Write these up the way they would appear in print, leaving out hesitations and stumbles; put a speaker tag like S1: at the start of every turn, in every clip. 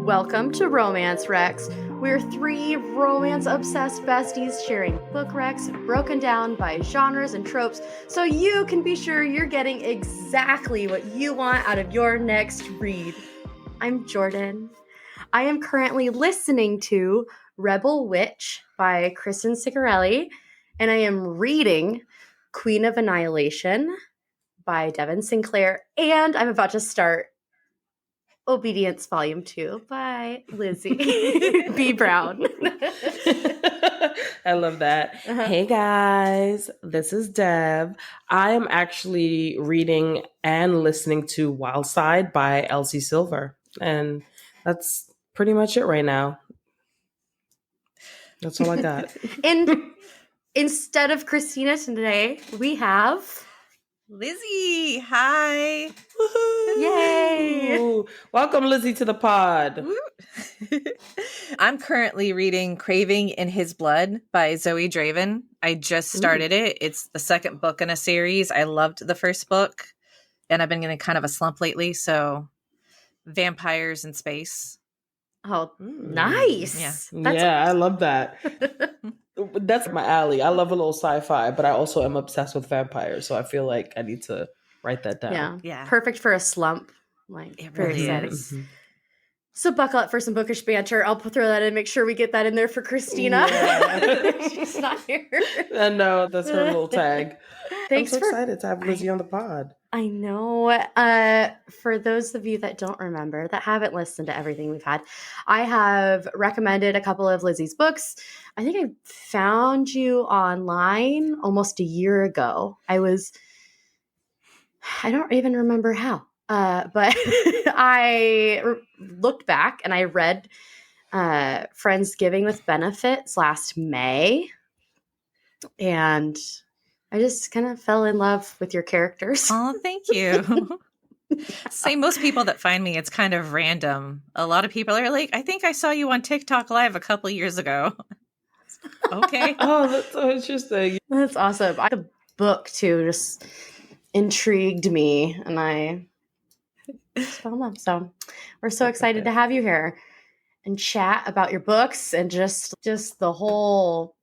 S1: Welcome to Romance Recs. We're three romance-obsessed besties sharing book recs broken down by genres and tropes so you can be sure you're getting exactly what you want out of your next read. I'm Jordan. I am currently listening to Rebel Witch by Kristen Ciccarelli, and I am reading Queen of Annihilation by Devon Sinclair, and I'm about to start Obedience Volume 2 by Lizzie B. Brown.
S2: I love that. Hey guys, this is Dev. I am actually reading and listening to Wild Side by Elsie Silver. And that's pretty much it right now. That's all I got.
S1: And instead of Christina today, we have
S3: Lizzie. Hi.
S1: Yay.
S2: Welcome, Lizzie, to the pod.
S3: I'm currently reading Craving in His Blood by Zoe Draven. I just started it. It's the second book in a series. I loved the first book, and I've been in kind of a slump lately. So vampires in space.
S1: Oh, nice.
S2: Yeah, I love that. That's my alley. I love a little sci-fi, but I also am obsessed with vampires. So I feel like I need to write that down.
S1: Yeah. Perfect for a slump. Like,
S3: it
S1: very
S3: really
S1: exciting.
S3: is.
S2: Mm-hmm.
S1: So buckle up for some bookish banter. I'll throw that in, make sure we get that in there for Christina.
S2: Yeah.
S1: She's not here.
S2: I know, that's her little tag.
S1: Thanks
S2: I'm so excited to have Lizzie on the pod.
S1: I know. For those of you that don't remember, that haven't listened to everything we've had, I have recommended a couple of Lizzie's books. I think I found you online almost a year ago. I don't even remember how, but I looked back and I read Friendsgiving with Benefits last May, and I just kind of fell in love with your characters.
S3: Oh, thank you. Say most people that find me, it's kind of random. A lot of people are like, I think I saw you on TikTok Live a couple years ago. Okay.
S2: Oh, that's so interesting.
S1: That's awesome. The book, too, just intrigued me, and I just fell in love. So we're so excited to have you here and chat about your books and just the whole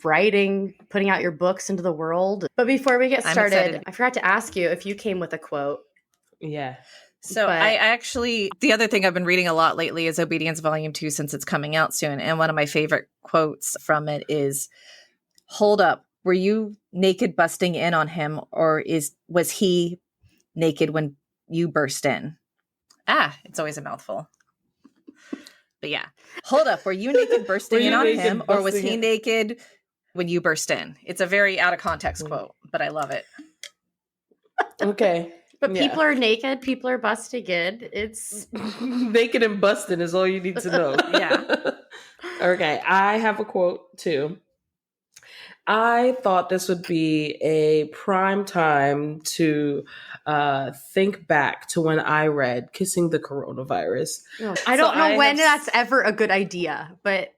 S1: writing, putting out your books into the world. But before we get started, I forgot to ask you if you came with a quote.
S2: Yeah.
S3: So I actually, the other thing I've been reading a lot lately is Obedience Volume 2 since it's coming out soon. And one of my favorite quotes from it is, "Hold up, were you naked busting in on him, or was he naked when you burst in?" It's always a mouthful. But yeah, hold up, were you naked bursting in on him, or was he naked when you burst in? It's a very out of context quote, but I love it.
S2: Okay.
S1: But people are naked, people are busting in. It's
S2: naked and busting is all you need to know.
S3: Yeah.
S2: Okay, I have a quote too. I thought this would be a prime time to think back to when I read Kissing the Coronavirus.
S1: I don't know when that's ever a good idea, but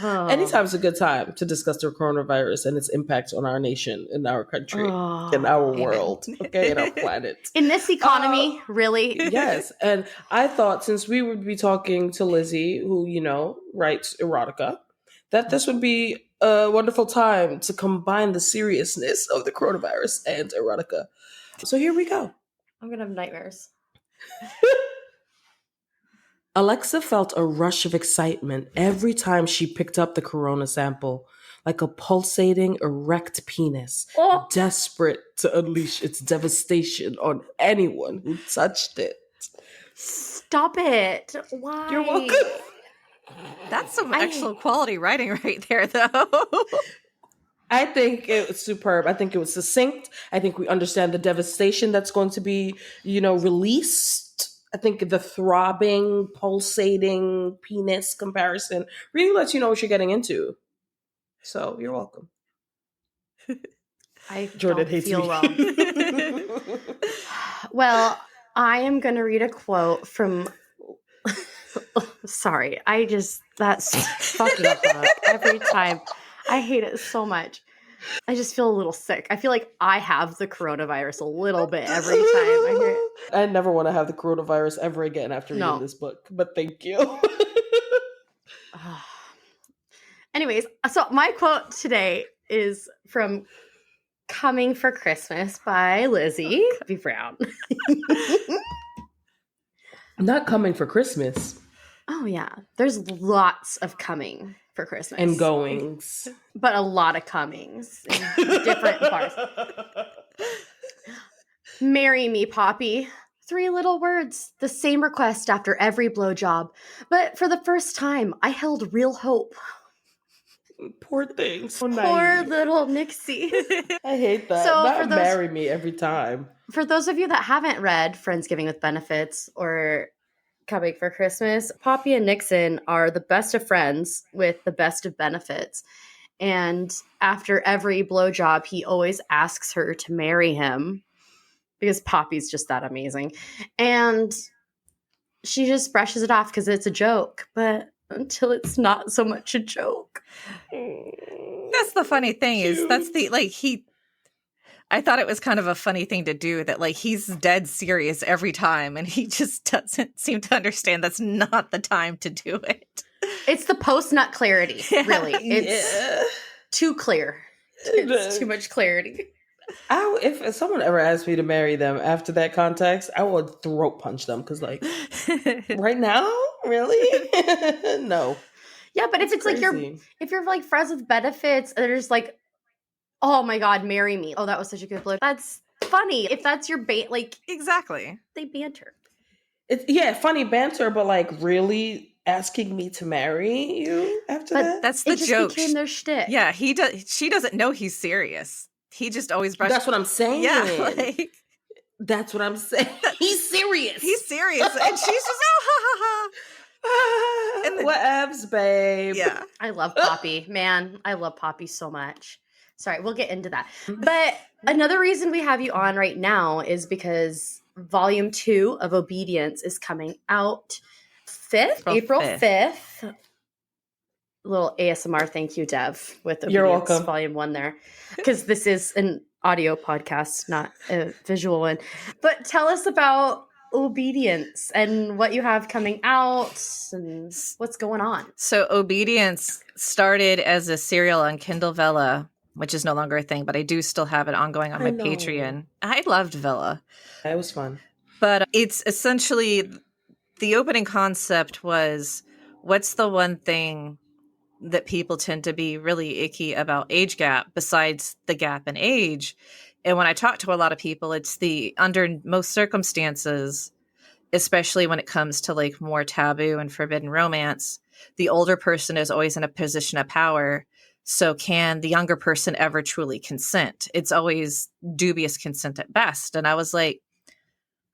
S2: anytime's a good time to discuss the coronavirus and its impact on our nation, in our country, in our world, okay, in our planet.
S1: In this economy, really?
S2: Yes. And I thought, since we would be talking to Lizzie, who, writes erotica, that this would be a wonderful time to combine the seriousness of the coronavirus and erotica. So here we go.
S1: I'm going to have nightmares.
S2: Alexa felt a rush of excitement every time she picked up the corona sample, like a pulsating, erect penis, desperate to unleash its devastation on anyone who touched it.
S1: Stop it. Why?
S2: You're welcome.
S3: That's some actual quality writing right there, though.
S2: I think it was superb. I think it was succinct. I think we understand the devastation that's going to be, released. I think the throbbing, pulsating penis comparison really lets you know what you're getting into. So you're welcome.
S1: Jordan hates me. Wrong. Well, I am going to read a quote from. Sorry, that's fucking up every time. I hate it so much. I just feel a little sick. I feel like I have the coronavirus a little bit every time I hear it.
S2: I never want to have the coronavirus ever again after reading
S1: No.
S2: this book, but thank you.
S1: Anyways, so my quote today is from Coming for Christmas by Lizzie B. Brown.
S2: I'm not coming for Christmas.
S1: Oh, yeah. There's lots of coming for Christmas.
S2: And goings.
S1: But a lot of comings in different parts. Marry me, Poppy. 3 little words. The same request after every blowjob. But for the first time, I held real hope.
S2: Poor thing. So
S1: Poor
S2: naive.
S1: little Nixie.
S2: I hate that.
S1: So
S2: Not
S1: for those-
S2: marry me every time.
S1: For those of you that haven't read Friendsgiving with Benefits or Coming for Christmas, Poppy and Nixon are the best of friends with the best of benefits. And after every blowjob, he always asks her to marry him because Poppy's just that amazing. And she just brushes it off because it's a joke. But until it's not so much a joke.
S3: That's the funny thing is that's the I thought it was kind of a funny thing to do that he's dead serious every time and he just doesn't seem to understand that's not the time to do it.
S1: It's the post-nut clarity, really. It's too clear. It's too much clarity.
S2: If someone ever asked me to marry them after that context, I would throat punch them because right now? Really? No.
S1: Yeah, but if it's
S2: crazy.
S1: if you're friends with benefits and they're just oh my God, marry me. Oh, that was such a good blow. That's funny. If that's your bait,
S3: exactly.
S1: They banter.
S2: It's funny banter, but really asking me to marry you after that?
S3: That's the
S1: it just
S3: joke.
S1: Became their shtick.
S3: Yeah, she doesn't know he's serious. He just always brushes.
S2: That's what I'm saying.
S3: Yeah,
S2: that's what I'm saying. He's serious.
S3: He's serious, and she's just ha ha.
S2: And whatevs, babe.
S3: Yeah,
S1: I love Poppy. Man, I love Poppy so much. Sorry, we'll get into that. But another reason we have you on right now is because Volume 2 of Obedience is coming out April 5th. A little ASMR thank you, Dev, with Obedience
S2: You're welcome.
S1: Volume 1 there. Because this is an audio podcast, not a visual one. But tell us about Obedience and what you have coming out and what's going on.
S3: So Obedience started as a serial on Kindle Vella, which is no longer a thing, but I do still have it ongoing on my Patreon. I loved Vella.
S2: It was fun.
S3: But it's essentially, the opening concept was, what's the one thing that people tend to be really icky about age gap besides the gap in age? And when I talk to a lot of people, it's under most circumstances, especially when it comes to more taboo and forbidden romance, the older person is always in a position of power. So can the younger person ever truly consent? It's always dubious consent at best. And I was like,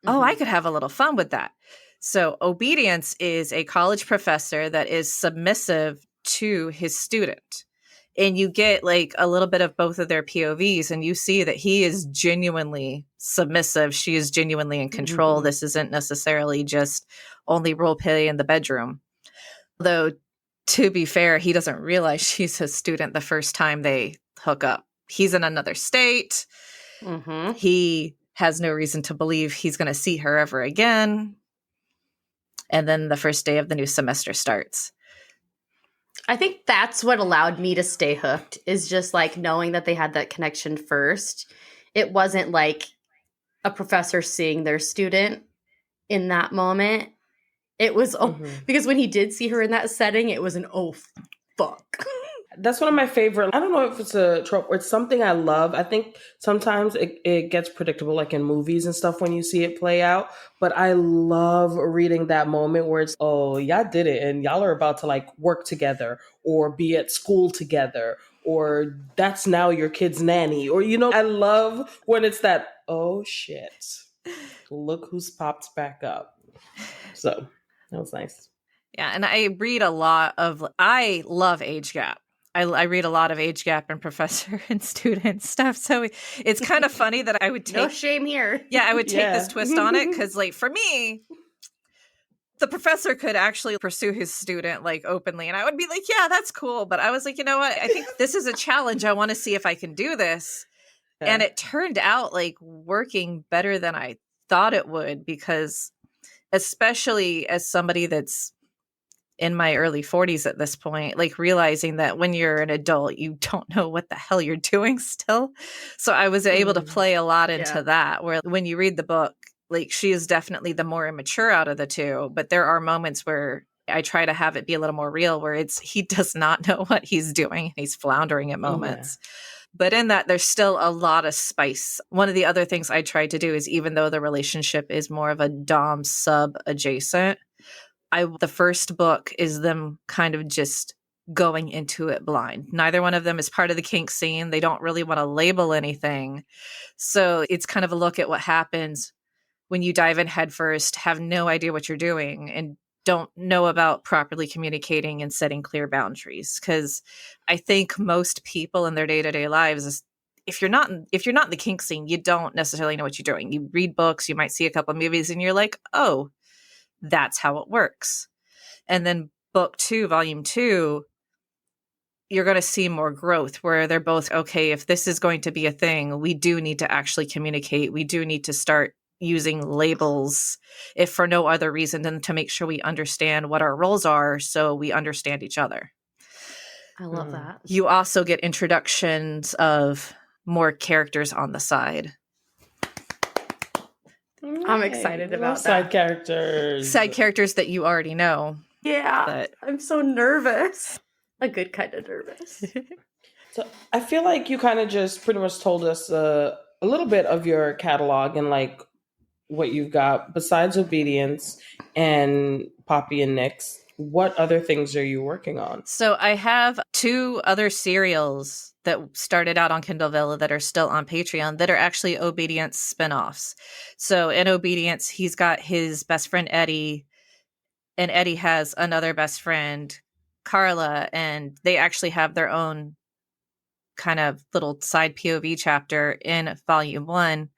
S3: oh, I could have a little fun with that. So Obedience is a college professor that is submissive to his student. And you get a little bit of both of their POVs, and you see that he is genuinely submissive. She is genuinely in control. Mm-hmm. This isn't necessarily just only role play in the bedroom. Though, to be fair, he doesn't realize she's his student the first time they hook up. He's in another state. Mm-hmm. He has no reason to believe he's going to see her ever again. And then the first day of the new semester starts.
S1: I think that's what allowed me to stay hooked, is just knowing that they had that connection first. It wasn't a professor seeing their student in that moment. It was because when he did see her in that setting, it was an fuck.
S2: That's one of my favorite. I don't know if it's a trope or it's something I love. I think sometimes it gets predictable, in movies and stuff when you see it play out. But I love reading that moment where it's, oh, y'all did it and y'all are about to work together or be at school together, or that's now your kid's nanny, or I love when it's that, oh shit, look who's popped back up. So that was nice.
S3: Yeah, and I read a lot of, I love age gap. I read a lot of age gap and professor and student stuff. So it's kind of funny that I would take...
S1: No shame here.
S3: Yeah, I would take this twist on it because, for me, the professor could actually pursue his student like openly, and I would be like, yeah, that's cool. But I was like, you know what? I think this is a challenge. I want to see if I can do this.
S2: Yeah.
S3: And it turned out like working better than I thought it would, because especially as somebody that's in my early 40s at this point, like realizing that when you're an adult, you don't know what the hell you're doing still. So I was able to play a lot into that, where when you read the book, like she is definitely the more immature out of the two, but there are moments where I try to have it be a little more real, where he does not know what he's doing. He's floundering at moments. But in that, there's still a lot of spice. One of the other things I tried to do is, even though the relationship is more of a dom sub adjacent, the first book is them kind of just going into it blind. Neither one of them is part of the kink scene. They don't really want to label anything. So it's kind of a look at what happens when you dive in headfirst, have no idea what you're doing, and don't know about properly communicating and setting clear boundaries. Because I think most people in their day-to-day lives, if you're not in the kink scene, you don't necessarily know what you're doing. You read books, you might see a couple of movies, and you're like, oh, that's how it works. And then book 2, volume 2, you're going to see more growth, where they're both, okay, if this is going to be a thing, we do need to actually communicate. We do need to start using labels, if for no other reason than to make sure we understand what our roles are, so we understand each other.
S1: I love that.
S3: You also get introductions of more characters on the side.
S1: I'm excited about that.
S2: Side characters.
S3: Side characters that you already know.
S1: Yeah.
S3: But
S1: I'm so nervous. A good kind of nervous.
S2: So I feel like you kind of just pretty much told us a little bit of your catalog and like what you've got besides Obedience and Poppy and Nyx. What other things are you working on?
S3: So I have 2 other serials that started out on Kindleville that are still on Patreon that are actually Obedience spinoffs. So in Obedience, he's got his best friend Eddie, and Eddie has another best friend, Carla, and they actually have their own kind of little side POV chapter in volume 1.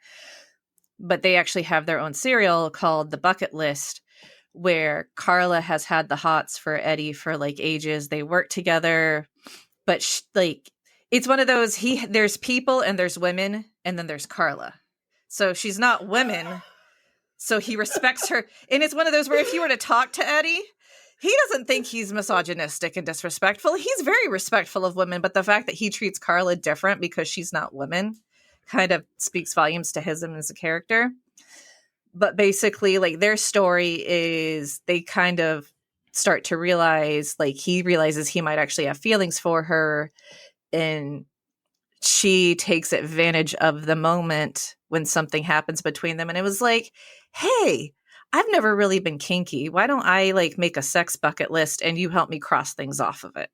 S3: But they actually have their own serial called The Bucket List, where Carla has had the hots for Eddie for like ages. They work together, but it's one of those, there's people and there's women, and then there's Carla. So she's not women. So he respects her. And it's one of those where if you were to talk to Eddie, he doesn't think he's misogynistic and disrespectful. He's very respectful of women, but the fact that he treats Carla different because she's not women kind of speaks volumes to him as a character. But basically, like, their story is they kind of start to realize, like, he realizes he might actually have feelings for her, and she takes advantage of the moment when something happens between them. And it was like, hey, I've never really been kinky. Why don't I like make a sex bucket list and you help me cross things off of it?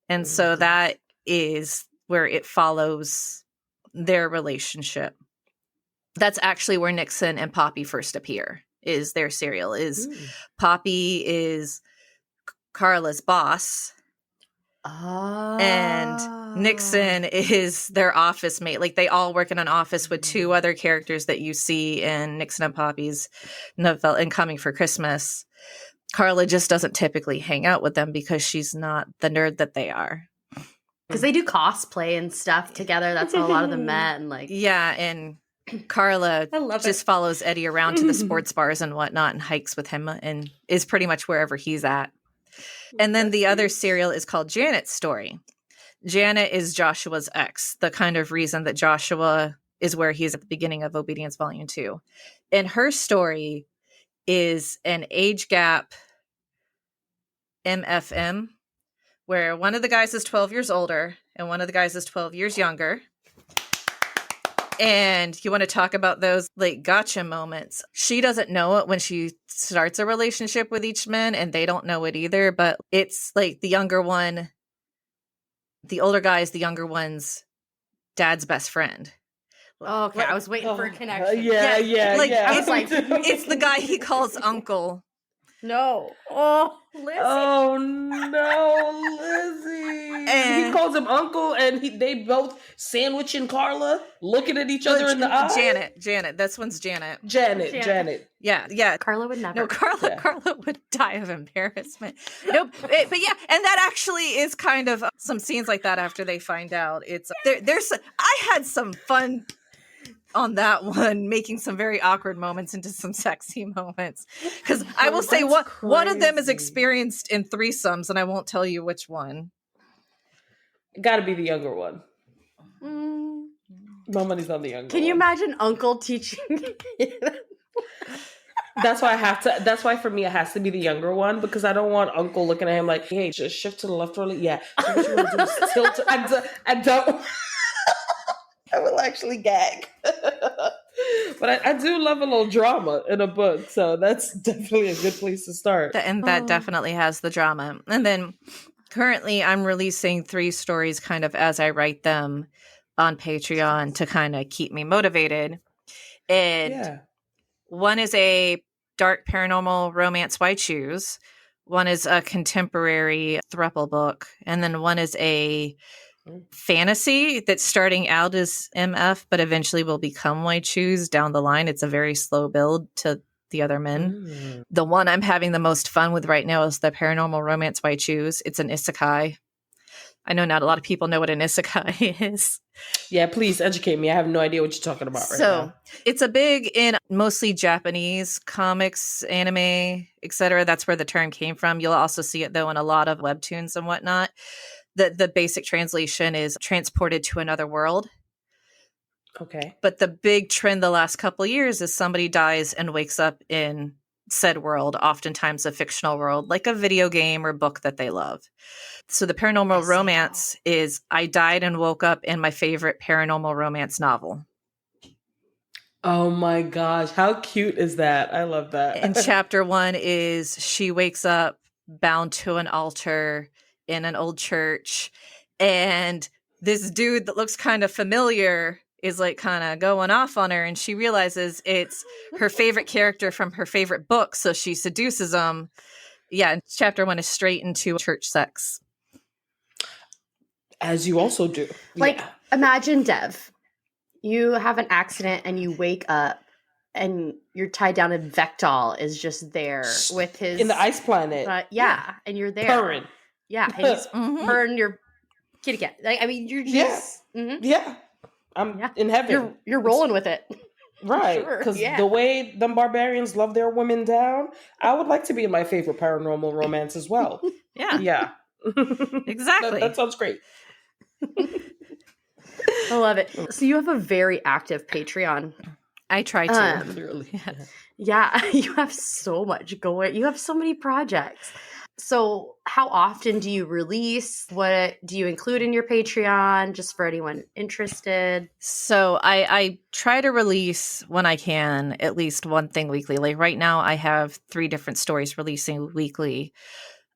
S3: And so that is where it follows their relationship. That's actually where Nixon and Poppy first appear, is their serial. Poppy is Carla's boss. And Nixon is their office mate. Like, they all work in an office with 2 other characters that you see in Nixon and Poppy's novella in Coming for Christmas. Carla just doesn't typically hang out with them because she's not the nerd that they are.
S1: Because they do cosplay and stuff together. That's how a lot of them met. And like,
S3: yeah, and Carla just follows Eddie around to the sports bars and whatnot and hikes with him and is pretty much wherever he's at. And then the other serial is called Janet's Story. Janet is Joshua's ex, the kind of reason that Joshua is where he is at the beginning of Obedience Volume 2. And her story is an age gap MFM, where one of the guys is 12 years older and one of the guys is 12 years younger. And you want to talk about those like gotcha moments. She doesn't know it when she starts a relationship with each man, and they don't know it either. But it's like the younger one, the older guy is the younger one's dad's best friend.
S1: oh, okay, I was waiting for a connection.
S2: Yeah.
S3: It's like it's the guy he calls uncle.
S1: No. Oh, Lizzie.
S2: Oh no, Lizzie! He
S3: And-
S2: calls him uncle, and they both sandwiching Carla, looking at each other in the eye.
S3: Janet. This one's Janet.
S2: Janet.
S3: Yeah.
S1: Carla would never.
S3: No,
S2: Yeah.
S3: Carla would die of embarrassment. Nope. But yeah, and that actually is kind of some scenes like that after they find out. It's I had some fun on that one, making some very awkward moments into some sexy moments. Because I will say one of them is
S2: crazy.
S3: experienced in threesomes, and I won't tell you which one.
S2: Got to be the younger one.
S1: Mm.
S2: My money's on the younger.
S1: Can you
S2: one.
S1: imagine Uncle teaching?
S2: That's why I have to. That's why for me it has to be the younger one, because I don't want Uncle looking at him like, "Hey, just shift to the left or yeah." So what you want to do is tilt. I don't. I will actually gag. But I do love a little drama in a book, so that's definitely a good place to start.
S3: And that definitely has the drama. And then currently I'm releasing 3 stories kind of as I write them on Patreon to kind of keep me motivated. And one is a dark paranormal romance, Why Choose. One is a contemporary throuple book. And then one is a fantasy that's starting out as MF, but eventually will become Why Choose down the line. It's a very slow build to the other men. The one I'm having the most fun with right now is the paranormal romance, Why Choose. It's an isekai. I know not a lot of people know what an isekai is.
S2: Yeah, please educate me. I have no idea what you're talking about right now.
S3: It's a big in mostly Japanese comics, anime, etc. That's where the term came from. You'll also see it though in a lot of webtoons and whatnot. The basic translation is transported to another world.
S2: Okay.
S3: But the big trend the last couple of years is somebody dies and wakes up in said world, oftentimes a fictional world, like a video game or book that they love. So the paranormal romance is I died and woke up in my favorite paranormal romance novel.
S2: Oh my gosh. How cute is that? I love that.
S3: And chapter 1 is she wakes up bound to an altar in an old church. And this dude that looks kind of familiar is like kind of going off on her. And she realizes it's her favorite character from her favorite book. So she seduces him. Yeah. And chapter 1 is straight into church sex.
S2: As you also do.
S1: Like, imagine Dev. You have an accident and you wake up and you're tied down and Vectol is just there with his...
S2: In the ice planet.
S1: And you're there.
S2: Purring.
S1: Yeah, and he's purring your kitty cat. Like, I mean, you're just...
S2: Yeah. I'm in heaven.
S1: You're rolling with it.
S2: Right. Because the way them barbarians love their women down, I would like to be in my favorite paranormal romance as well. Yeah.
S3: Exactly.
S2: That sounds great.
S1: I love it. So you have a very active Patreon.
S3: I try to.
S2: Literally.
S1: Yeah, you have so much going. You have so many projects. So how often do you release? What do you include in your Patreon, just for anyone interested?
S3: So I try to release when I can at least one thing weekly. Like right now I have 3 different stories releasing weekly.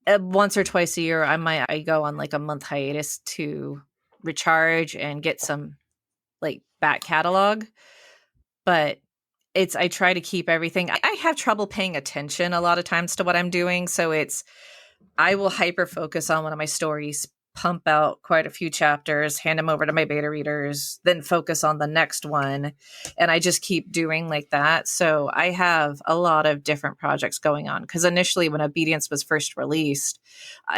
S3: Once or twice a year I go on like a month hiatus to recharge and get some like back catalog. But I try to keep everything. I have trouble paying attention a lot of times to what I'm doing. So I will hyper focus on one of my stories, pump out quite a few chapters, hand them over to my beta readers, then focus on the next one. And I just keep doing like that. So I have a lot of different projects going on. Because initially when Obedience was first released,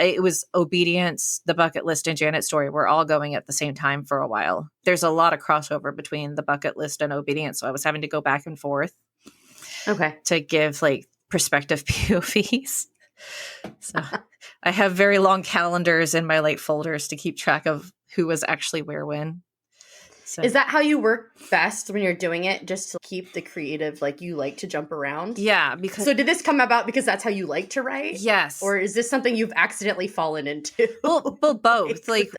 S3: it was Obedience, The Bucket List, and Janet's Story were all going at the same time for a while. There's a lot of crossover between The Bucket List and Obedience. So I was having to go back and forth.
S1: Okay.
S3: To give like perspective POVs. So I have very long calendars in my like folders to keep track of who was actually where when. So.
S1: Is that how you work best when you're doing it? Just to keep the creative, like you like to jump around?
S3: Yeah. Because
S1: so did this come about because that's how you like to write?
S3: Yes.
S1: Or is this something you've accidentally fallen into?
S3: Well, both. Like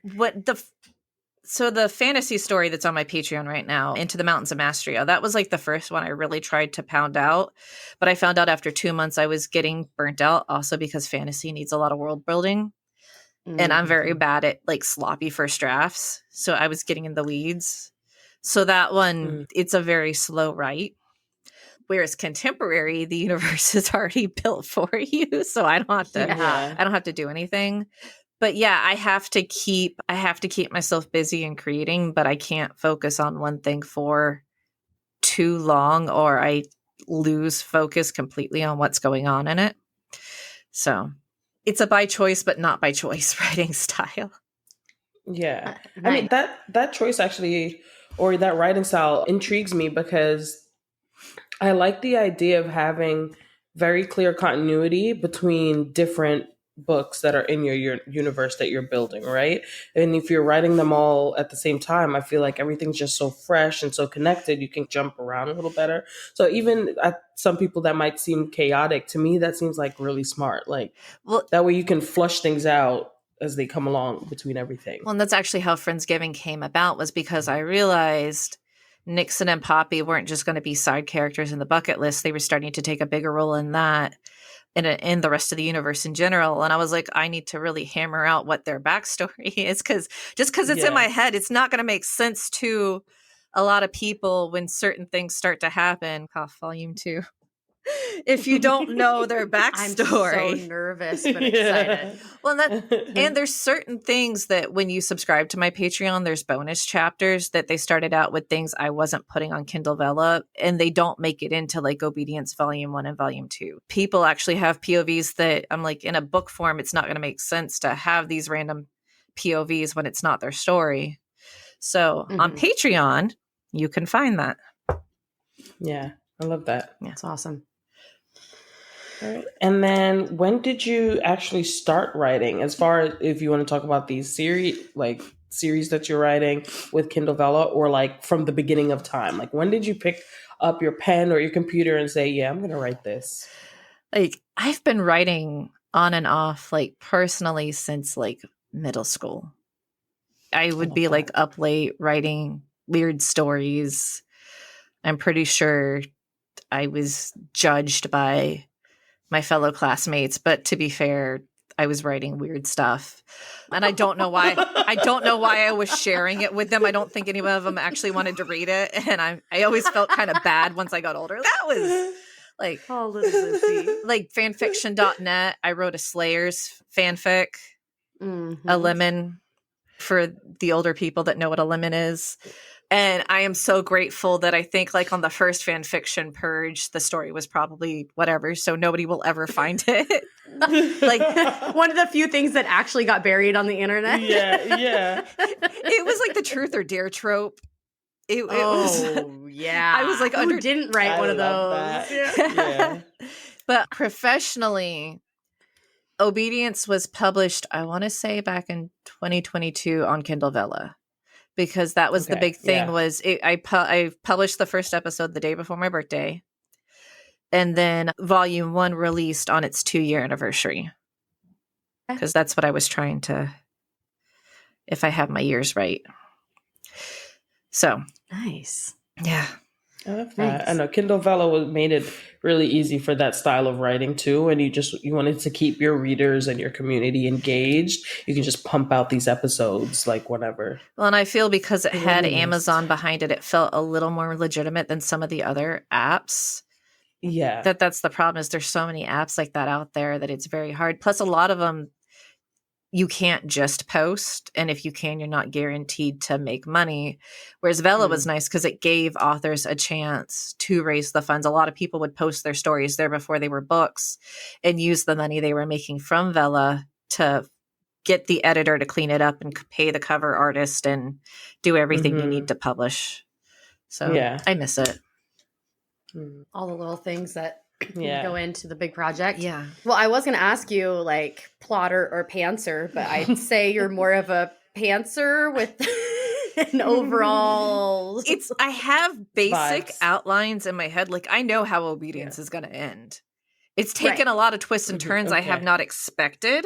S3: So the fantasy story that's on my Patreon right now, Into the Mountains of Mastria, that was like the first one I really tried to pound out. But I found out after 2 months I was getting burnt out, also because fantasy needs a lot of world building. Mm-hmm. And I'm very bad at like sloppy first drafts. So I was getting in the weeds. So that one, it's a very slow write. Whereas contemporary, the universe is already built for you, so I don't have to.
S1: Yeah.
S3: I don't have to do anything. But yeah, I have to keep myself busy and creating, but I can't focus on one thing for too long, or I lose focus completely on what's going on in it. So it's a by choice, but not by choice writing style.
S2: Yeah. I
S1: Nice.
S2: mean, that choice actually, or that writing style intrigues me because I like the idea of having very clear continuity between different books that are in your universe that you're building, right? And if you're writing them all at the same time, I feel like everything's just so fresh and so connected, you can jump around a little better. So even some people that might seem chaotic, to me that seems like really smart. Like,
S3: Well,
S2: that way you can flush things out as they come along between everything.
S3: and that's actually how Friendsgiving came about, was because I realized Nixon and Poppy weren't just going to be side characters in the bucket list. They were starting to take a bigger role in that, in the rest of the universe in general. And I was like, I need to really hammer out what their backstory is, because it's in my head, it's not going to make sense to a lot of people when certain things start to happen. Cough, volume 2. If you don't know their backstory.
S1: I'm so nervous but excited.
S3: Well, and there's certain things that when you subscribe to my Patreon, there's bonus chapters that they started out with things I wasn't putting on Kindle Vella, and they don't make it into like Obedience Volume 1 and Volume 2. People actually have POVs that I'm like, in a book form, it's not going to make sense to have these random POVs when it's not their story. So on Patreon, you can find that.
S2: Yeah, I love that.
S1: Yeah, it's awesome.
S2: All right. And then when did you actually start writing? As far as if you want to talk about these series that you're writing with Kindle Vella, or like from the beginning of time, like when did you pick up your pen or your computer and say, yeah, I'm going to write this?
S3: Like, I've been writing on and off, like personally, since like middle school. I would be like up late writing weird stories. I'm pretty sure I was judged by my fellow classmates, but to be fair, I was writing weird stuff. And I don't know why. I don't know why I was sharing it with them. I don't think any of them actually wanted to read it. And I always felt kind of bad once I got older. That was like,
S1: Oh, little Lizzie.
S3: like fanfiction.net. I wrote a Slayers fanfic, a lemon, for the older people that know what a lemon is. And I am so grateful that I think like on the first fan fiction purge, the story was probably whatever, so nobody will ever find it.
S1: Like one of the few things that actually got buried on the internet.
S2: Yeah.
S3: It was like the truth or dare trope. It was,
S1: yeah.
S3: I was like,
S1: who didn't write one of those?
S2: Yeah.
S3: But professionally, Obedience was published, I want to say back in 2022 on Kindle Vella. Because that was the big thing. Was I published the first episode the day before my birthday, and then Volume 1 released on its 2-year anniversary. Because that's what I was trying to, if I have my years right. So
S1: nice.
S3: Yeah.
S2: I love that. Nice. I know Kindle Vella made it really easy for that style of writing too. And you wanted to keep your readers and your community engaged. You can just pump out these episodes like whenever.
S3: Well, and I feel because it had Amazon behind it, it felt a little more legitimate than some of the other apps.
S2: Yeah.
S3: That's the problem, is there's so many apps like that out there that it's very hard. Plus a lot of them, you can't just post, and if you can, you're not guaranteed to make money. Whereas Vella was nice because it gave authors a chance to raise the funds. A lot of people would post their stories there before they were books and use the money they were making from Vella to get the editor to clean it up and pay the cover artist and do everything you need to publish. So I miss it.
S1: All the little things that go into the big project.
S3: Yeah.
S1: Well, I was going to ask you like plotter or pantser, but I'd say you're more of a pantser with an overall.
S3: I have basic
S2: vibes.
S3: outlines in my head. Like I know how Obedience is going to end. It's taken a lot of twists and turns I have not expected,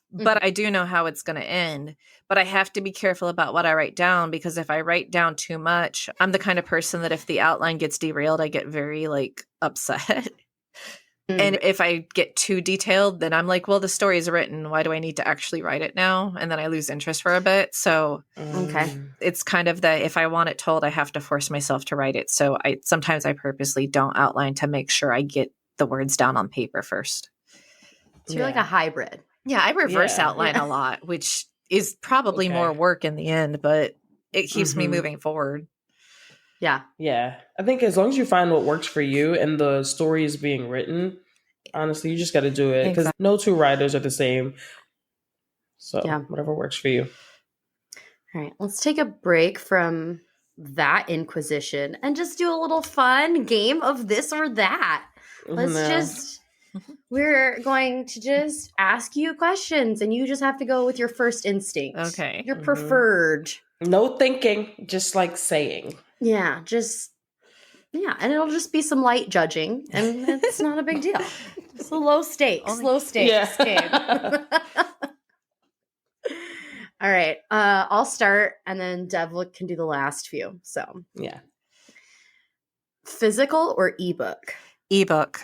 S3: but I do know how it's going to end. But I have to be careful about what I write down, because if I write down too much, I'm the kind of person that if the outline gets derailed, I get very like upset. And if I get too detailed, then I'm like, well, the story is written. Why do I need to actually write it now? And then I lose interest for a bit. So
S1: Okay.
S3: it's kind of that if I want it told, I have to force myself to write it. So sometimes I purposely don't outline to make sure I get the words down on paper first.
S1: So you're like a hybrid.
S3: Yeah, I reverse
S2: Yeah.
S3: outline a lot, which is probably more work in the end, but it keeps me moving forward.
S1: Yeah.
S2: Yeah. I think as long as you find what works for you and the story is being written, honestly, you just got to do it because no two writers are the same. So whatever works for you.
S1: All right. Let's take a break from that inquisition and just do a little fun game of this or that. We're going to just ask you questions and you just have to go with your first instinct.
S3: Okay.
S1: Your preferred.
S2: No thinking, just like saying.
S1: Yeah, and it'll just be some light judging, and it's not a big deal. It's a low stakes game. All right, I'll start, and then Dev can do the last few. So, physical or ebook?
S3: Ebook.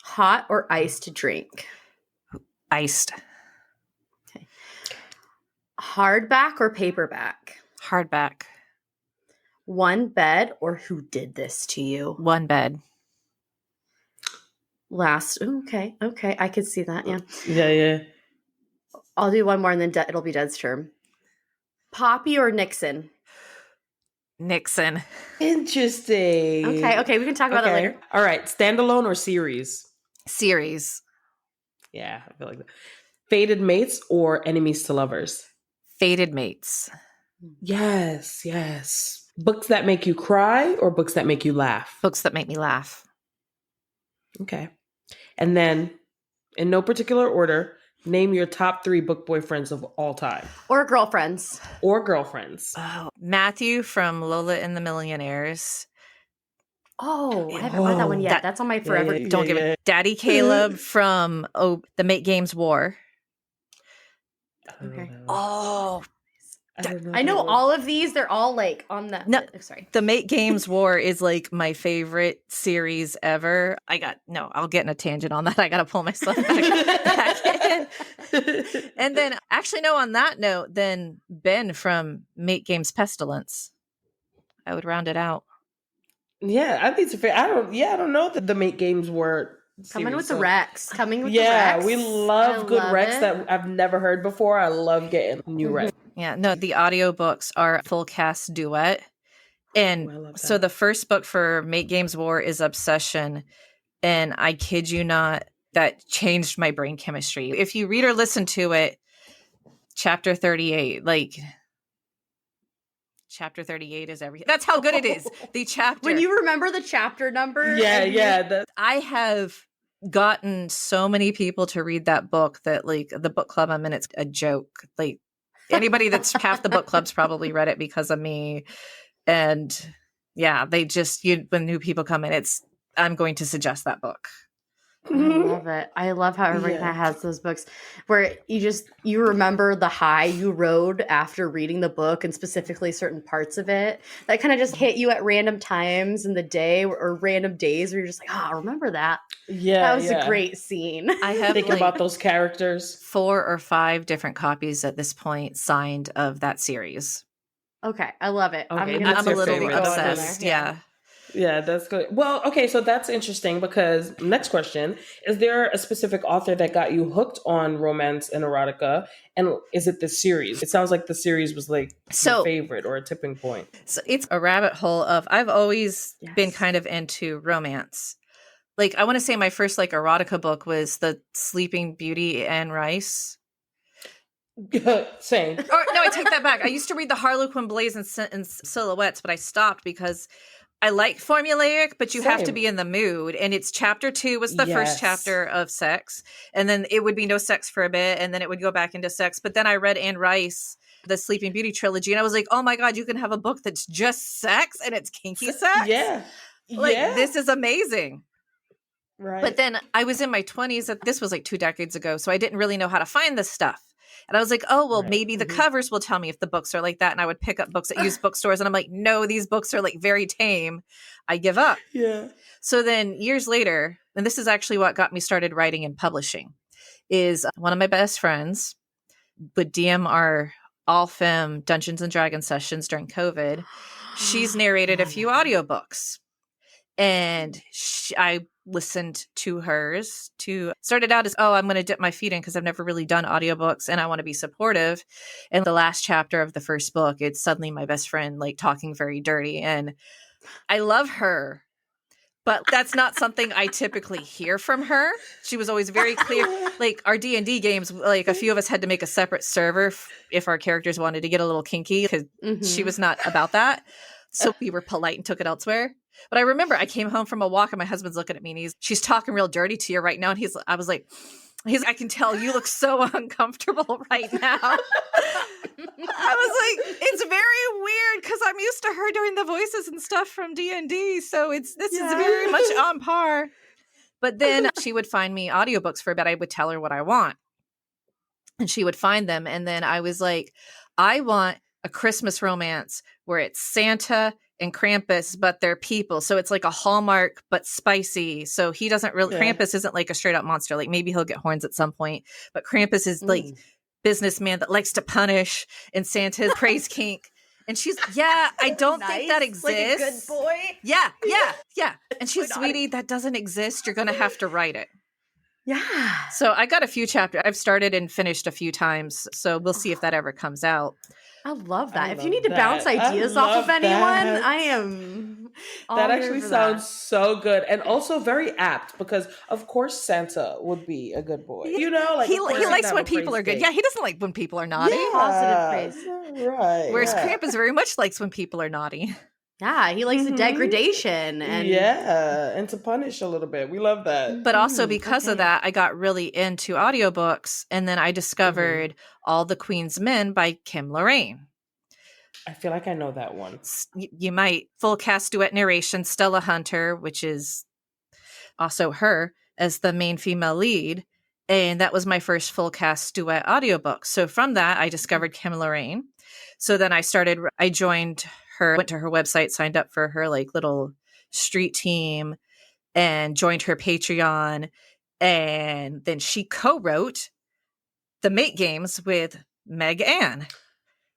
S1: Hot or iced drink?
S3: Iced.
S1: Okay. Hardback or paperback?
S3: Hardback.
S1: One bed or Who Did This to You?
S3: One bed.
S1: Okay, I could see that, yeah.
S2: Yeah.
S1: I'll do one more and then it'll be Dead's turn. Poppy or Nixon?
S3: Nixon.
S2: Interesting.
S1: Okay, we can talk about that later.
S2: All right, standalone or series?
S3: Series.
S2: Yeah, I feel like that. Fated mates or enemies to lovers?
S3: Fated mates.
S2: Yes. Books that make you cry or books that make you laugh?
S3: Books that make me laugh.
S2: Okay. And then, in no particular order, name your top 3 book boyfriends of all time.
S1: Or girlfriends.
S3: Oh, Matthew from Lola and the Millionaires.
S1: Oh, I haven't read that one yet. That's on my forever.
S3: Don't give it. Daddy Caleb from the Make Games War.
S1: Okay.
S3: Oh,
S1: I know all of these. They're all like on the.
S3: No,
S1: sorry.
S3: The Make Games War is like my favorite series ever. I'll get in a tangent on that. I got to pull myself back in. And then, actually, no, on that note, then Ben from Make Games Pestilence. I would round it out.
S2: Yeah, I think it's fair. I don't know that the Make Games were
S1: coming with the Rex.
S2: We love good Rex that I've never heard before. I love getting new Rex.
S3: Yeah, no, the audiobooks are a full cast duet. And so the first book for Make Games War is Obsession. And I kid you not, that changed my brain chemistry. If you read or listen to it, chapter 38, chapter 38 is everything. That's how good it is. The chapter.
S1: When you remember the chapter number.
S3: I have gotten so many people to read that book that the book club I'm in, it's a joke. Anybody that's half the book club's probably read it because of me. And yeah, when new people come in, I'm going to suggest that book.
S1: I love it. I love how everybody kind of has those books where you remember the high you rode after reading the book and specifically certain parts of it that kind of just hit you at random times in the day or random days where you're just like, I remember that. Yeah. That was a great scene.
S3: I have
S2: think about those characters.
S3: 4 or 5 different copies at this point signed of that series.
S1: Okay. I love it.
S3: Okay, I'm a little obsessed. Yeah.
S2: Yeah, that's good. Well, okay, so that's interesting because next question, is there a specific author that got you hooked on romance and erotica? And is it the series? It sounds like the series was your favorite or a tipping point.
S3: So it's a rabbit hole of, I've always been kind of into romance. I want to say my first erotica book was the Sleeping Beauty Anne Rice.
S2: Same.
S3: No, I take that back. I used to read the Harlequin Blaze and Silhouettes, but I stopped because I like formulaic, but you have to be in the mood. And it's chapter 2 was the first chapter of sex. And then it would be no sex for a bit. And then it would go back into sex. But then I read Anne Rice, the Sleeping Beauty trilogy. And I was like, oh my God, you can have a book that's just sex and it's kinky sex.
S2: Yeah.
S3: This is amazing.
S2: Right.
S3: But then I was in my 20s. This was 2 decades ago. So I didn't really know how to find this stuff. And I was like, oh, well,
S2: Right.
S3: maybe the covers will tell me if the books are like that. And I would pick up books at used bookstores and I'm like, no, these books are like very tame. I give up.
S2: Yeah.
S3: So then years later, and this is actually what got me started writing and publishing, is one of my best friends would DM our all femme Dungeons and Dragons sessions during COVID. She's narrated a few audiobooks. And I listened to hers started out as, oh, I'm going to dip my feet in because I've never really done audiobooks and I want to be supportive. And the last chapter of the first book, it's suddenly my best friend like talking very dirty. And I love her, but that's not something I typically hear from her. She was always very clear. Like our D&D games, like a few of us had to make a separate server if our characters wanted to get a little kinky because she was not about that. So we were polite and took it elsewhere. But I remember I came home from a walk and my husband's looking at me and she's talking real dirty to you right now. And I was like, I can tell you look so uncomfortable right now. I was like, it's very weird because I'm used to her doing the voices and stuff from D&D. So this is very much on par. But then she would find me audiobooks for a bit. I would tell her what I want. And she would find them. And then I was like, I want a Christmas romance where it's Santa and Krampus, but they're people. So it's like a Hallmark, but spicy. So he doesn't really, Krampus isn't like a straight up monster. Like maybe he'll get horns at some point, but Krampus is like businessman that likes to punish and Santa's praise kink. And she's, I don't think that exists.
S1: Like a good boy.
S3: Yeah. And she's, sweetie, that doesn't exist. You're going to have to write it.
S1: Yeah.
S3: So I got a few chapters. I've started and finished a few times. So we'll see if that ever comes out.
S1: I love that. If you need to bounce ideas off of anyone, I am.
S2: That actually sounds so good and also very apt because, of course, Santa would be a good boy. You know, like
S3: he likes when people are good. Yeah, he doesn't like when people are naughty.
S1: Yeah. Positive praise.
S2: Right.
S3: Whereas Krampus very much likes when people are naughty.
S1: Yeah, he likes the degradation and
S2: and to punish a little bit. We love that.
S3: But also because of that, I got really into audiobooks, and then I discovered All the Queen's Men by Kim Lorraine.
S2: I feel like I know that one.
S3: You might. Full cast duet narration, Stella Hunter, which is also her as the main female lead. And that was my first full cast duet audiobook. So from that, I discovered Kim Lorraine. So then I joined her, went to her website, signed up for her like little street team and joined her Patreon. And then she co-wrote the Mate Games with Meg Ann.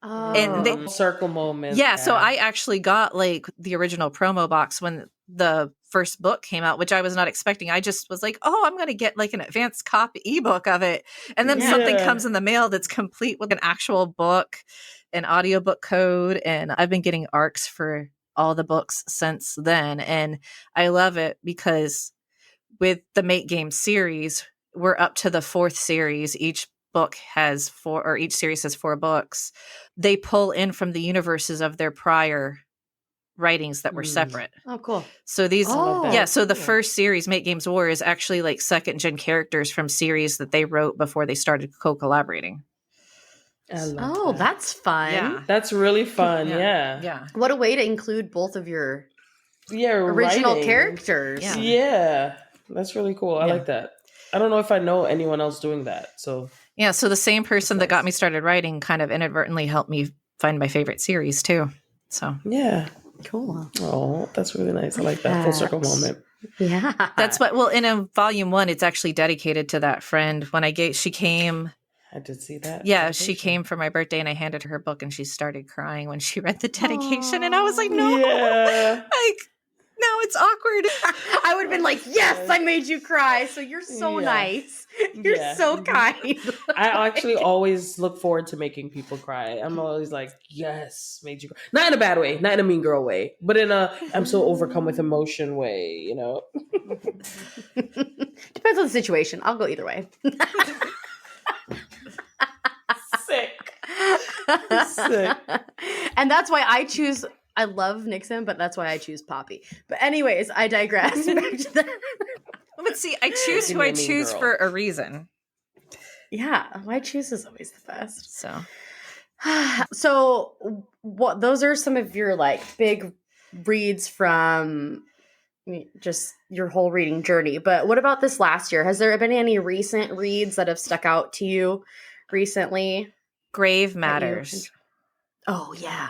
S1: And
S2: circle moment.
S3: Yeah, so I actually got like the original promo box when the first book came out, which I was not expecting. I just was like, oh, I'm going to get like an advanced copy ebook of it. And then something comes in the mail that's complete with an actual book, an audiobook code. And I've been getting ARCs for all the books since then. And I love it because with the Mate Game series, we're up to the 4th series. Each book has 4, or each series has 4 books. They pull in from the universes of their prior writings that were separate.
S1: Oh, cool.
S3: So these, so the first series, Mate Games War, is actually like 2nd gen characters from series that they wrote before they started co-collaborating.
S1: That's fun.
S3: Yeah.
S2: That's really fun.
S3: Yeah.
S1: What a way to include both of your original characters.
S2: Yeah. That's really cool. I like that. I don't know if I know anyone else doing that. So
S3: so the same person that got me started writing kind of inadvertently helped me find my favorite series too. So
S1: cool.
S2: Oh, that's really nice. I like that full circle moment.
S1: Yeah,
S3: that's what. In a volume 1, it's actually dedicated to that friend. When she came.
S2: I did see that.
S3: Yeah, she came for my birthday and I handed her book and she started crying when she read the dedication. And I was like, no, like, now it's awkward.
S1: I would have been like, yes, I made you cry. So you're so nice. You're so kind.
S2: I actually always look forward to making people cry. I'm always like, yes, made you cry. Not in a bad way, not in a mean girl way, but in a I'm so overcome with emotion way, you know?
S1: Depends on the situation. I'll go either way.
S2: Sick.
S1: And that's why I love Nixon, but that's why I choose Poppy. But anyways, I digress. Back to that.
S3: But see, I choose who I choose for a reason.
S1: Yeah, my choose is always the best. So what? Those are some of your like big reads from just your whole reading journey. But what about this last year? Has there been any recent reads that have stuck out to you recently.
S3: Grave
S1: that you
S3: Matters.
S1: Oh yeah.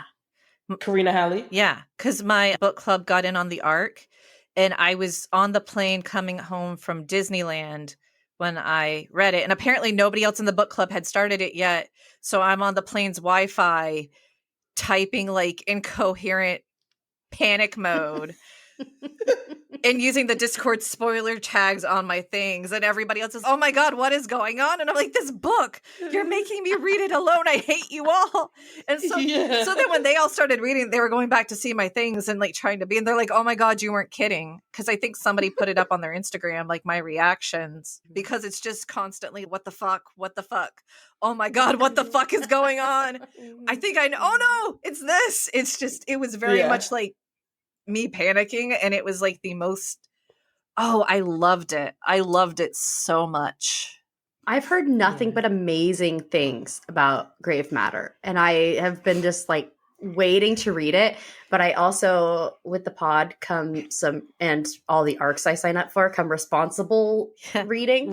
S2: Karina Halley.
S3: Yeah, because my book club got in on the arc, and I was on the plane coming home from Disneyland when I read it. And apparently nobody else in the book club had started it yet. So I'm on the plane's Wi-Fi typing like incoherent panic mode and using the Discord spoiler tags on my things. And everybody else is, oh my God, what is going on? And I'm like, this book, you're making me read it alone. I hate you all. And so, so then when they all started reading, they were going back to see my things and like trying to be, and they're like, oh my God, you weren't kidding. Cause I think somebody put it up on their Instagram, like my reactions, because it's just constantly, what the fuck? What the fuck? Oh my God, what the fuck is going on? I think I know. Oh no, it's this. It's just, it was very much like me panicking, and it was like the most, I loved it so much.
S1: I've heard nothing but amazing things about Grave Matter, and I have been just like waiting to read it. But I also, with the pod, come and all the arcs I sign up for come responsible reading.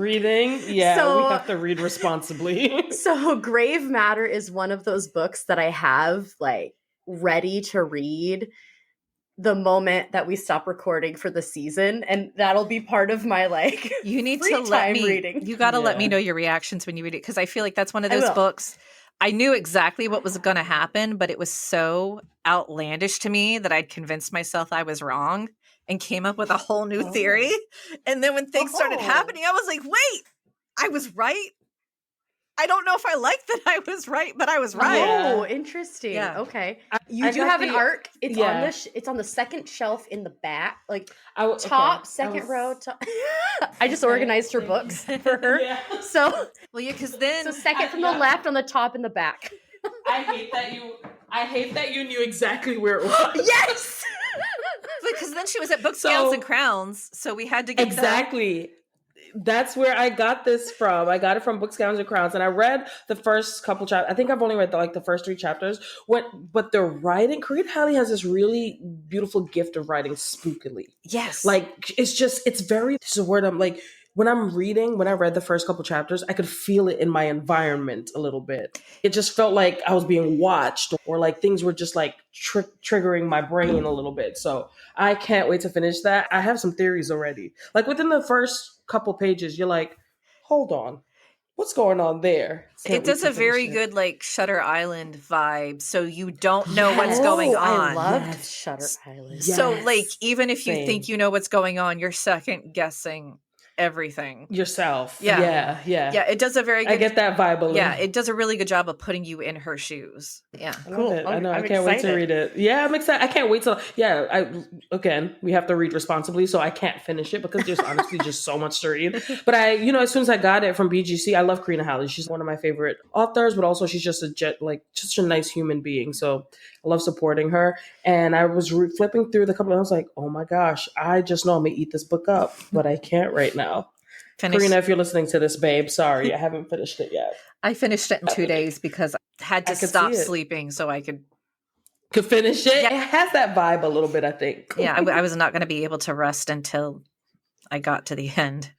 S2: Yeah,
S1: So,
S2: we have to read responsibly.
S1: So Grave Matter is one of those books that I have like ready to read the moment that we stop recording for the season, and that'll be part of my like
S3: you need
S1: free
S3: to let
S1: time
S3: me
S1: reading.
S3: You got to let me know your reactions when you read it, because I feel like that's one of
S1: I
S3: those
S1: will.
S3: books I knew exactly what was going to happen, but it was so outlandish to me that I'd convinced myself I was wrong and came up with a whole new theory. And then when things started happening, I was like, wait, I was right. I don't know if I like that I was right, but I was right.
S1: Oh, interesting. Yeah. Okay. You do have an arc. It's on it's on the second shelf in the back, like second row. I just organized her books for her. So
S3: because then
S1: second from the left on the top in the back.
S2: I hate that you knew exactly where it was.
S1: Yes.
S3: Because then she was at Books, Gowns, and Crowns, so we had to get
S2: exactly. That's where I got this from. I got it from Books, Gowns, and Crowns, and I read the first couple chapters. I think I've only read the first 3 chapters. But the writing, Karina Halley has this really beautiful gift of writing spookily.
S3: Yes,
S2: like it's very. This is a word I'm like. When I read the first couple chapters, I could feel it in my environment a little bit. It just felt like I was being watched, or like things were just like triggering my brain a little bit. So I can't wait to finish that. I have some theories already. Like within the first couple pages, you're like, hold on, what's going on there?
S3: It does a very good like Shutter Island vibe, so you don't know what's going on.
S1: I loved Shutter Island.
S3: So like even if you think you know what's going on, you're second guessing everything
S2: yourself.
S3: Yeah, it does a very good,
S2: I get that vibe a little.
S3: Yeah, it does a really good job of putting you in her shoes. Yeah,
S2: cool. I know. I can't wait to read it. Yeah, I'm excited. I can't wait to. Again, we have to read responsibly, so I can't finish it because there's honestly just so much to read. But as soon as I got it from BGC, I love Karina Halley. She's one of my favorite authors, but also she's just just a nice human being. So I love supporting her. And I was flipping through the couple, and I was like, oh my gosh, I just know I'm gonna eat this book up, but I can't right now. Karina, if you're listening to this, babe, sorry, I haven't finished it yet.
S3: I finished it in 2 days because I had to stop sleeping so I could
S2: finish it. Yeah. It has that vibe a little bit, I think.
S3: Yeah, I was not going to be able to rest until I got to the end.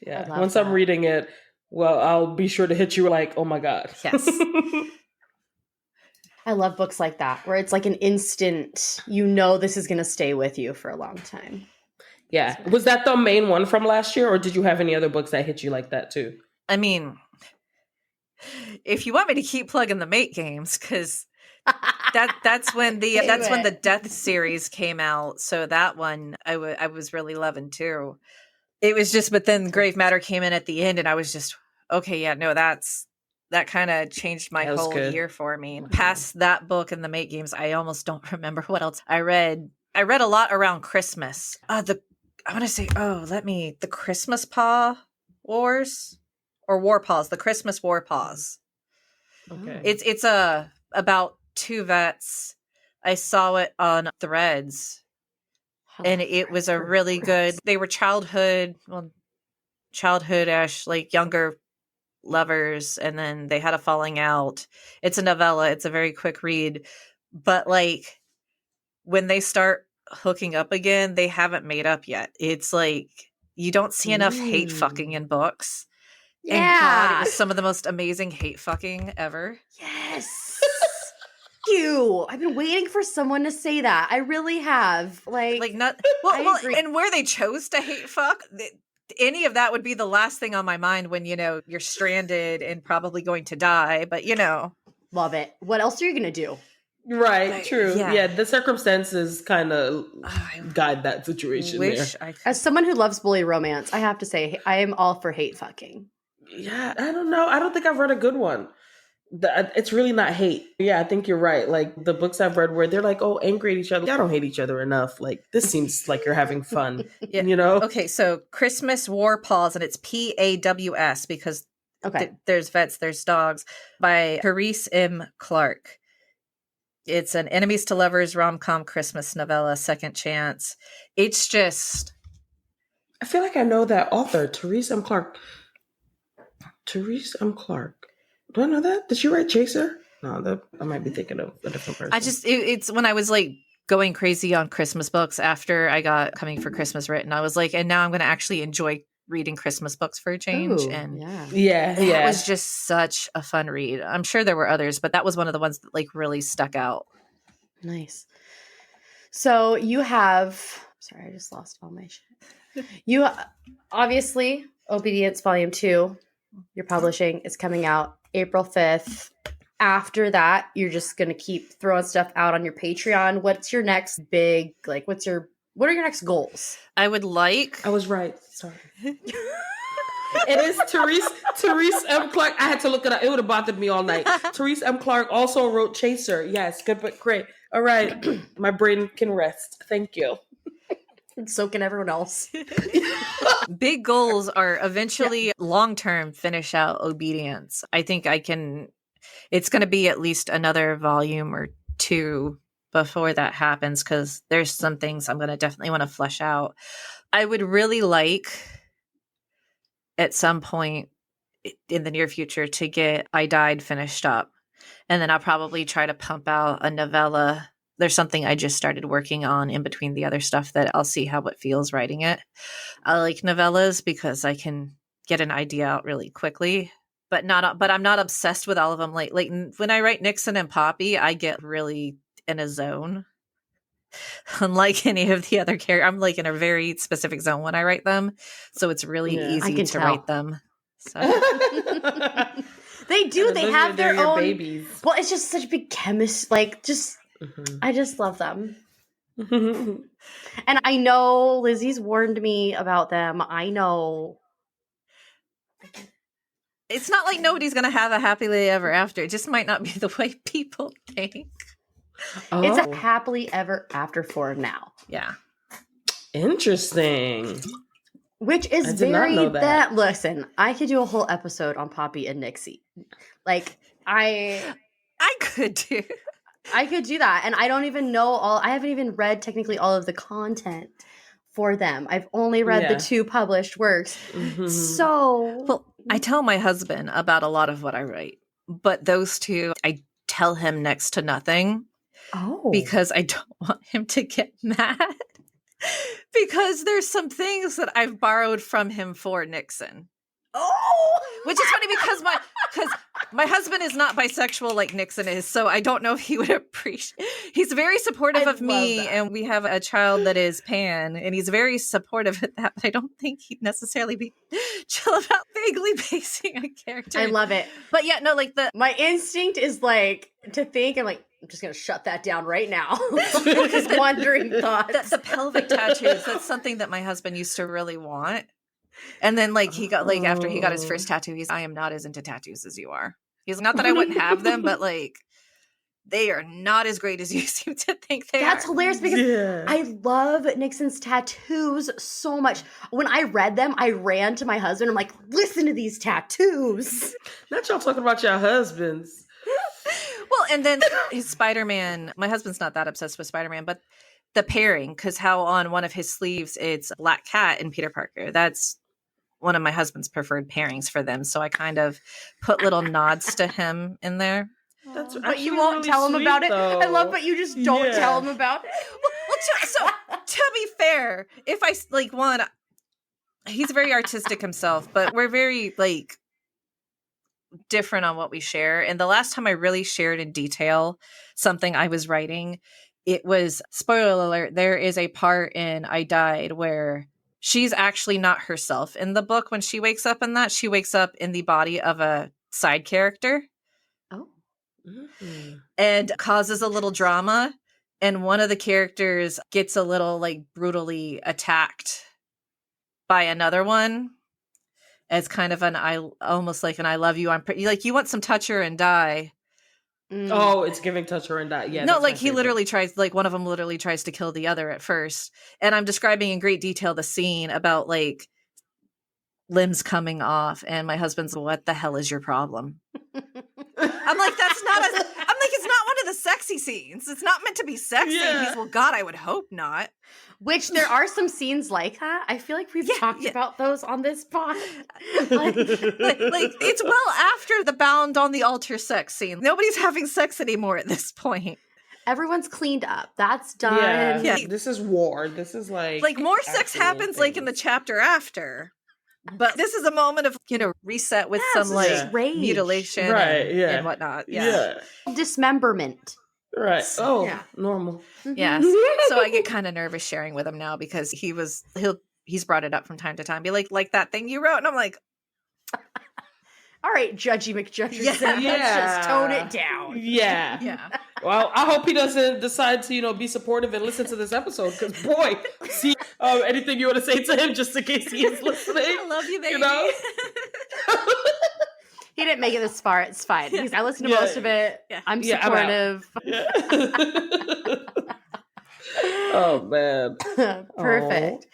S2: Yeah, once I'm reading it, well, I'll be sure to hit you like, oh my God.
S3: Yes.
S1: I love books like that, where it's like an instant, this is going to stay with you for a long time.
S2: Yeah. Was that the main one from last year, or did you have any other books that hit you like that too?
S3: I mean, if you want me to keep plugging the Mate games, because that's when the Death series came out. So that one I was really loving too. It was just, but then Grave Matter came in at the end, and I was just okay. Yeah, no, that kind of changed my whole year for me. Past that book and the Mate games, I almost don't remember what else I read. I read a lot around Christmas. I want to say, the Christmas Paw Wars or War Paws, the Christmas War Paws.
S2: Okay.
S3: It's about 2 vets. I saw it on Threads, and it was a really good. They were childhood-ish, like younger lovers, and then they had a falling out. It's a novella. It's a very quick read, but like when they start hooking up again, they haven't made up yet. It's like you don't see enough hate fucking in books, And God, it
S1: Yeah.
S3: was some of the most amazing hate fucking ever.
S1: Yes. You. I've been waiting for someone to say that. I really have.
S3: Like not
S1: I agree.
S3: and where they chose to hate fuck, any of that would be the last thing on my mind when you're stranded and probably going to die. But
S1: Love it. What else are you gonna do?
S2: Right, true.
S3: yeah.
S2: Yeah, the circumstances kind of guide that situation there.
S3: wish I could.
S1: As someone who loves bully romance, I have to say I am all for hate fucking.
S2: Yeah, I don't know. I don't think I've read a good one. It's really not hate. Yeah, I think you're right. Like the books I've read where they're like, oh, angry at each other. Y'all don't hate each other enough. Like this seems like you're having fun.
S3: Yeah. Okay, so Christmas War Paws, and it's PAWS because there's vets, there's dogs, by Therese M. Clarke. It's an enemies to lovers rom-com Christmas novella, second chance. It's just,
S2: I feel like I know that author, Therese M. Clarke. Therese M. Clarke. Do I know that? Did she write Chaser? No, I might be thinking of a different person.
S3: it's when I was like going crazy on Christmas books after I got Coming for Christmas written, I was like, and now I'm going to actually enjoy reading Christmas books for a change.
S1: Ooh,
S3: and
S2: yeah.
S3: it was just such a fun read. I'm sure there were others, but that was one of the ones that like really stuck out.
S1: Nice. So you have, sorry, I just lost all my shit. You obviously, Obedience Volume 2, you're publishing, is coming out April 5th. After that, you're just going to keep throwing stuff out on your Patreon. What's your next big, like, what are your next goals?
S3: I would like.
S2: I was right. Sorry. It is Therese M. Clarke. I had to look it up. It would have bothered me all night. Therese M. Clarke also wrote Chaser. Yes, good, but great. All right. My brain can rest. Thank you.
S1: And so can everyone else.
S3: Big goals are eventually long-term finish out Obedience. I think it's going to be at least another volume or two before that happens, because there's some things I'm going to definitely want to flesh out. I would really like at some point in the near future to get I Died finished up. And then I'll probably try to pump out a novella. There's something I just started working on in between the other stuff that I'll see how it feels writing it. I like novellas because I can get an idea out really quickly, but I'm not obsessed with all of them. Like when I write Nixon and Poppy, I get really in a zone. Unlike any of the other characters, I'm like in a very specific zone when I write them, so it's really easy to write them. So.
S1: They do. They have their own
S2: babies.
S1: Well, it's just such big chemistry. Like, just I just love them. And I know Lizzie's warned me about them. I know.
S3: It's not like nobody's going to have a happily ever after. It just might not be the way people think.
S2: Oh.
S1: It's a happily ever after for now.
S3: Yeah.
S2: Interesting.
S1: Which is
S2: I did not know that.
S1: Listen, I could do a whole episode on Poppy and Nixie. Like, I
S3: could do.
S1: I could do that. And I don't even know I haven't even read technically all of the content for them. I've only read the 2 published works.
S2: Mm-hmm.
S1: So.
S3: Well, I tell my husband about a lot of what I write, but those 2, I tell him next to nothing.
S1: Oh.
S3: Because I don't want him to get mad. Because there's some things that I've borrowed from him for Nixon.
S1: Oh,
S3: which is funny because my husband is not bisexual like Nixon is, so I don't know if he would appreciate. He's very supportive of me, and we have a child that is pan, and he's very supportive of that. But I don't think he'd necessarily be chill about vaguely basing a character.
S1: I love it,
S3: but yeah, no, like
S1: my instinct is like to think. I'm like, I'm just gonna shut that down right now. Just wandering thoughts.
S3: The pelvic tattoos. That's something that my husband used to really want. And then, like, he got, like, after he got his first tattoo, I am not as into tattoos as you are. He's not that I wouldn't have them, but, like, they are not as great as you seem to think they are.
S1: That's hilarious because I love Nixon's tattoos so much. When I read them, I ran to my husband. I'm like, listen to these tattoos.
S2: Not y'all talking about your husbands.
S3: Well, and then his Spider-Man, my husband's not that obsessed with Spider-Man, but the pairing, because how on one of his sleeves, it's Black Cat and Peter Parker. That's one of my husband's preferred pairings for them. So I kind of put little nods to him in there.
S1: But you won't really tell him about
S2: though.
S1: it. I love, but you just don't tell him about it.
S3: So to be fair, if I like one, he's very artistic himself, but we're very like different on what we share. And the last time I really shared in detail something I was writing, it was, spoiler alert, there is a part in I Died where she's actually not herself in the book. When she wakes up in that, she wakes up in the body of a side character.
S1: Oh.
S3: And causes a little drama. And one of the characters gets a little like brutally attacked by another one. As kind of almost like an I love you. Like you want some touch her and die.
S2: Oh, it's giving touch her and die. Yeah.
S3: No, like he literally tries, like one of them literally tries to kill the other at first. And I'm describing in great detail the scene about like limbs coming off. And my husband's, what the hell is your problem? I'm like, it's not one of the sexy scenes. It's not meant to be sexy.
S2: Yeah.
S3: He's, well, God, I would hope not.
S1: Which there are some scenes like that. I feel like we've talked about those on this pod.
S3: like it's well after the bound on the altar sex scene. Nobody's having sex anymore at this point.
S1: Everyone's cleaned up. That's done.
S2: Yeah. This is war. This is like
S3: more sex happens like in the chapter after. But this is a moment of, reset with some like
S1: rage.
S3: mutilation and whatnot. Yeah.
S1: Dismemberment.
S2: Right. Oh, normal.
S3: Yeah. So I get kind of nervous sharing with him now because he's brought it up from time to time. Be like that thing you wrote. And I'm like,
S1: all right, Judgy McJudgerson. Let's just tone it down.
S2: Yeah.
S3: Yeah.
S2: Well, I hope he doesn't decide to, be supportive and listen to this episode. Because, boy, see anything you want to say to him just in case he is listening.
S3: I love you, baby.
S1: He didn't make it this far. It's fine. I listened to most of it. Yeah. I'm supportive.
S2: Oh, man.
S1: Perfect.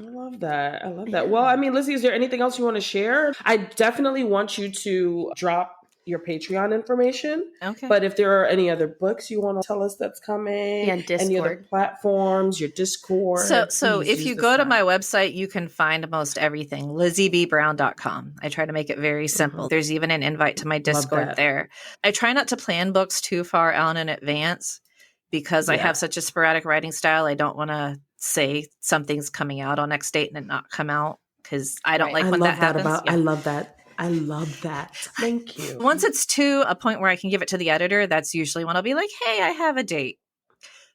S2: I love that. Well, I mean, Lizzie, is there anything else you want to share? I definitely want you to drop your Patreon information.
S3: Okay.
S2: But if there are any other books you want to tell us that's coming,
S1: and Discord.
S2: Any other platforms, your Discord.
S3: So if you go to my website, you can find most everything. LizzieBBrown.com. I try to make it very simple. There's even an invite to my Discord there. I try not to plan books too far out in advance because I have such a sporadic writing style. I don't want to say something's coming out on X date and it not come out because I don't like when that happens.
S2: I love that. I love that. Thank you.
S3: Once it's to a point where I can give it to the editor, that's usually when I'll be like, hey, I have a date.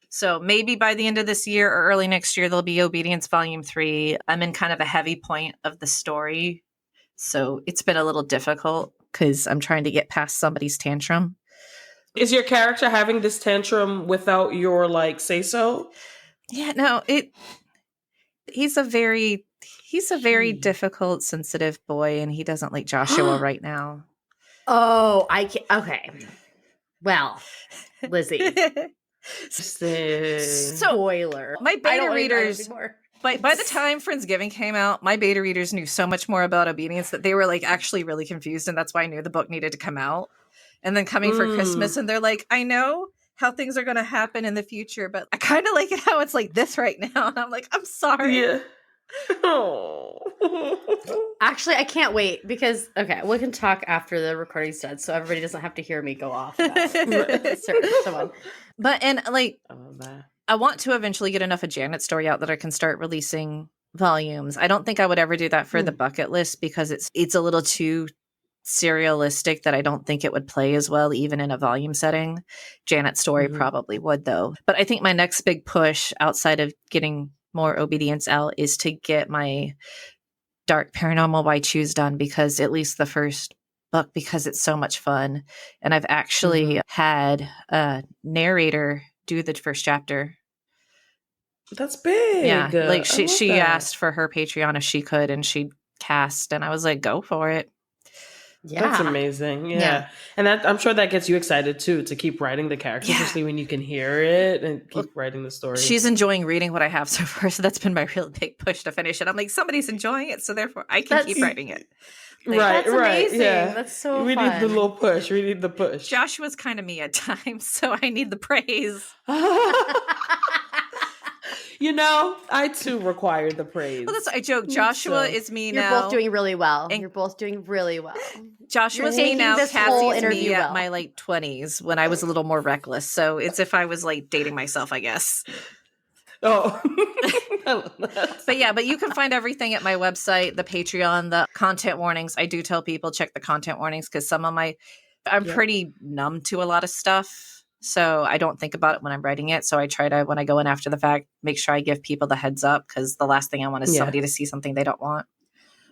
S3: So maybe by the end of this year or early next year, there'll be Obedience Volume 3. I'm in kind of a heavy point of the story. So it's been a little difficult because I'm trying to get past somebody's tantrum.
S2: Is your character having this tantrum without your say so?
S3: Yeah, no, he's a very difficult, sensitive boy, and he doesn't like Joshua right now.
S1: Oh, I can't. Okay. Well, Lizzie. Spoiler.
S3: My beta readers, by the time Friendsgiving came out, my beta readers knew so much more about Obedience that they were actually really confused, and that's why I knew the book needed to come out. And then coming for Christmas, and they're like, I know how things are going to happen in the future, but I kind of like it how it's like this right now. And I'm like, I'm sorry.
S2: Yeah. Oh.
S1: Actually, I can't wait because, we can talk after the recording's done so everybody doesn't have to hear me go off about someone.
S3: But, I want to eventually get enough of Janet's story out that I can start releasing volumes. I don't think I would ever do that for the bucket list because it's a little too serialistic that I don't think it would play as well even in a volume setting. Janet's story probably would though. But I think my next big push outside of getting more Obedience out is to get my Dark Paranormal Why Choose done because at least the first book because it's so much fun. And I've actually had a narrator do the first chapter.
S2: That's big.
S3: Yeah. She asked for her Patreon if she could and she cast and I was like, go for it.
S1: Yeah.
S2: That's amazing. Yeah. And I'm sure that gets you excited too to keep writing the character, especially when you can hear it and keep writing the story.
S3: She's enjoying reading what I have so far. So that's been my real big push to finish it. I'm like, somebody's enjoying it. So therefore I can keep writing it.
S1: That's amazing. Yeah. That's so
S2: we
S1: fun.
S2: Need the little push. We need the push.
S3: Joshua's kind of me at times. So I need the praise.
S2: I too require the praise.
S3: Well, that's what I joke. Joshua is me now.
S1: You're both doing really well. And you're both doing really well.
S3: Joshua's me now. Cassie's me at my 20s when I was a little more reckless. So it's if I was dating myself, I guess.
S2: Oh, I love that.
S3: But you can find everything at my website, the Patreon, the content warnings. I do tell people check the content warnings because I'm
S2: Yep.
S3: pretty numb to a lot of stuff. So I don't think about it when I'm writing it. So I try to, when I go in after the fact, make sure I give people the heads up because the last thing I want is
S2: Yeah.
S3: somebody to see something they don't want.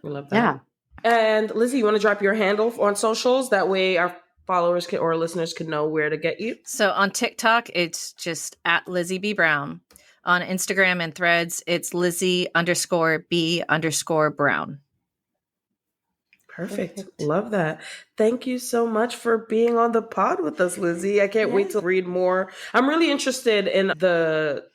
S2: We love that.
S1: Yeah.
S2: And Lizzie, you want to drop your handle on socials? That way our followers or listeners can know where to get you.
S3: So on TikTok, it's just at Lizzie B. Brown. On Instagram and Threads, it's Lizzie_B_Brown.
S2: Perfect. Love that. Thank you so much for being on the pod with us, Lizzie. I can't wait to read more. I'm really interested in the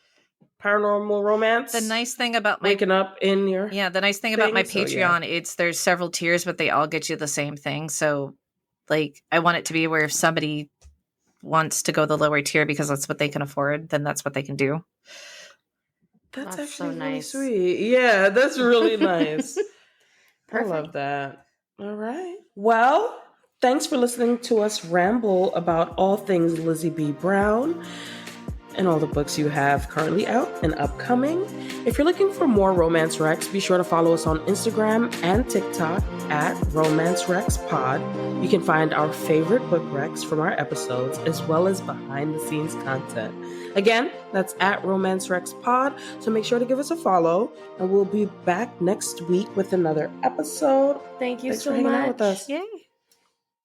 S2: paranormal romance.
S3: The nice thing about
S2: waking up in your
S3: the nice thing about my
S2: thing, so,
S3: Patreon, there's several tiers, but they all get you the same thing. So like I want it to be where if somebody wants to go the lower tier because that's what they can afford, then that's what they can do.
S2: That's
S1: That's so
S2: actually really
S1: nice.
S2: sweet. Yeah, that's really nice. I
S1: Perfect.
S2: love that. All right. Well, thanks for listening to us ramble about all things Lizzie B. Brown and all the books you have currently out and upcoming. If you're looking for more Romance Rex, be sure to follow us on Instagram and TikTok at Romance Rex Pod. You can find our favorite book recs from our episodes as well as behind the scenes content. Again, that's at Romance Rex Pod, so make sure to give us a follow, and we'll be back next week with another episode.
S1: Thank you
S2: Thanks
S1: so
S2: for hanging
S1: much.
S2: out with us.
S3: Yay.